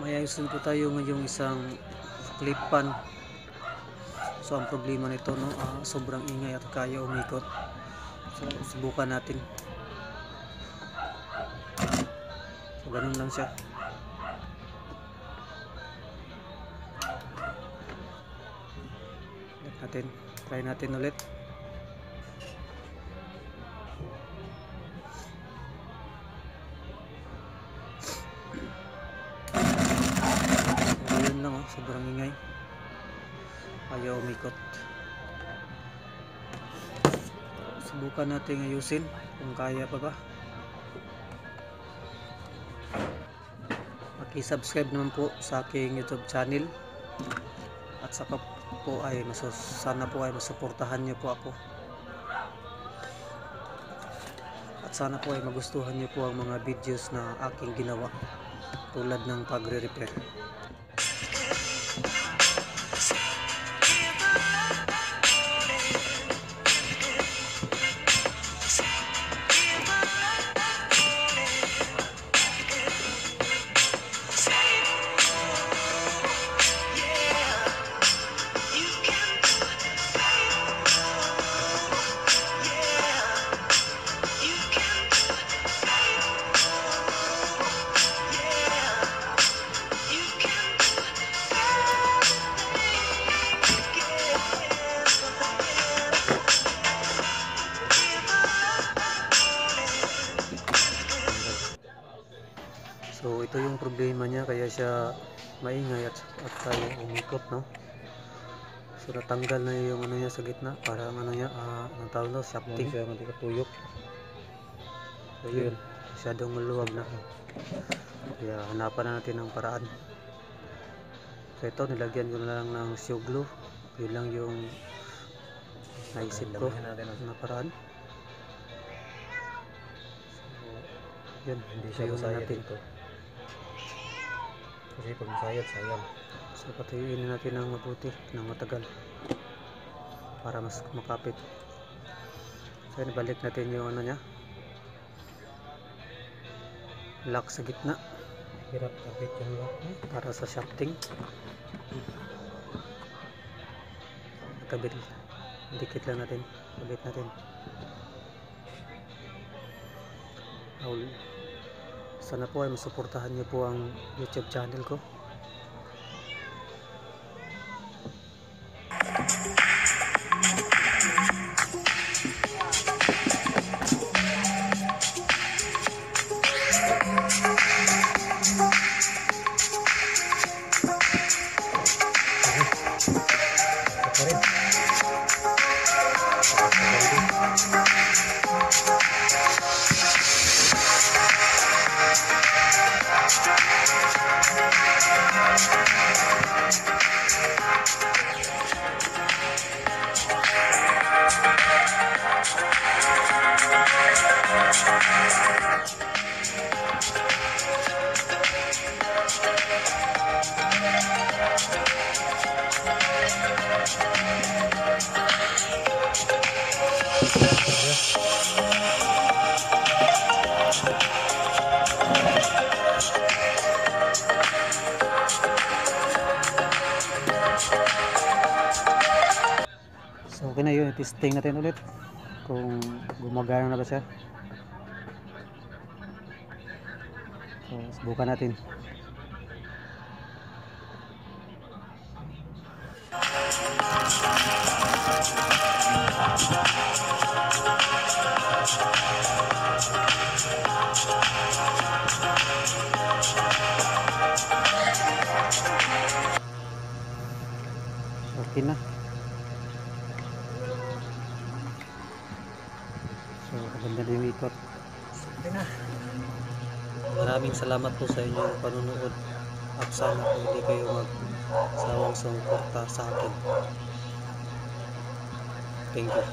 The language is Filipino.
May ayusin po tayo ngayong isang klipan. So ang problema nito, no, sobrang ingay at kaya umikot. So subukan natin. So ganun lang siya. Try natin ulit. So, yun lang, sobrang ingay, ayaw umikot. Subukan natin ayusin kung kaya pa ba. Paki-subscribe naman po sa aking YouTube channel, at saka po ay sana po ay masuportahan niyo po ako, at sana po ay magustuhan niyo po ang mga videos na aking ginawa, tulad ng pagre-repair. So ito yung problema niya, kaya siya maingay at kaya umikot, no. So natanggal na yung ano niya sa gitna, parang ano niya, ang tawag daw, shafting. Siya matutuyok. So yun, masyadong maluwag na. Kaya hanapan na natin ng paraan. So ito, nilagyan ko na lang ng shoe glue. Yun lang yung naisip ko na paraan. So yun, hindi siya masayad natin. Kasi pag masayad, sayang. So patuyuin natin ng mabuti, ng matagal, para mas makapit. So balik natin yung ano niya, lock sa gitna. Hirap kapit yung lock para sa shafting. Kabit, dikit lang natin, kabit natin. Sana po ay masuportahan niyo po ang YouTube channel ko. So okay na yun, testing natin ulit kung gumagana na ba siya. So subukan natin. Okay na. So maganda na yung ikot. Okay na. Maraming salamat po sa inyong panunood, at sana po hindi kayo magsawang sumuporta sa akin. Thank you.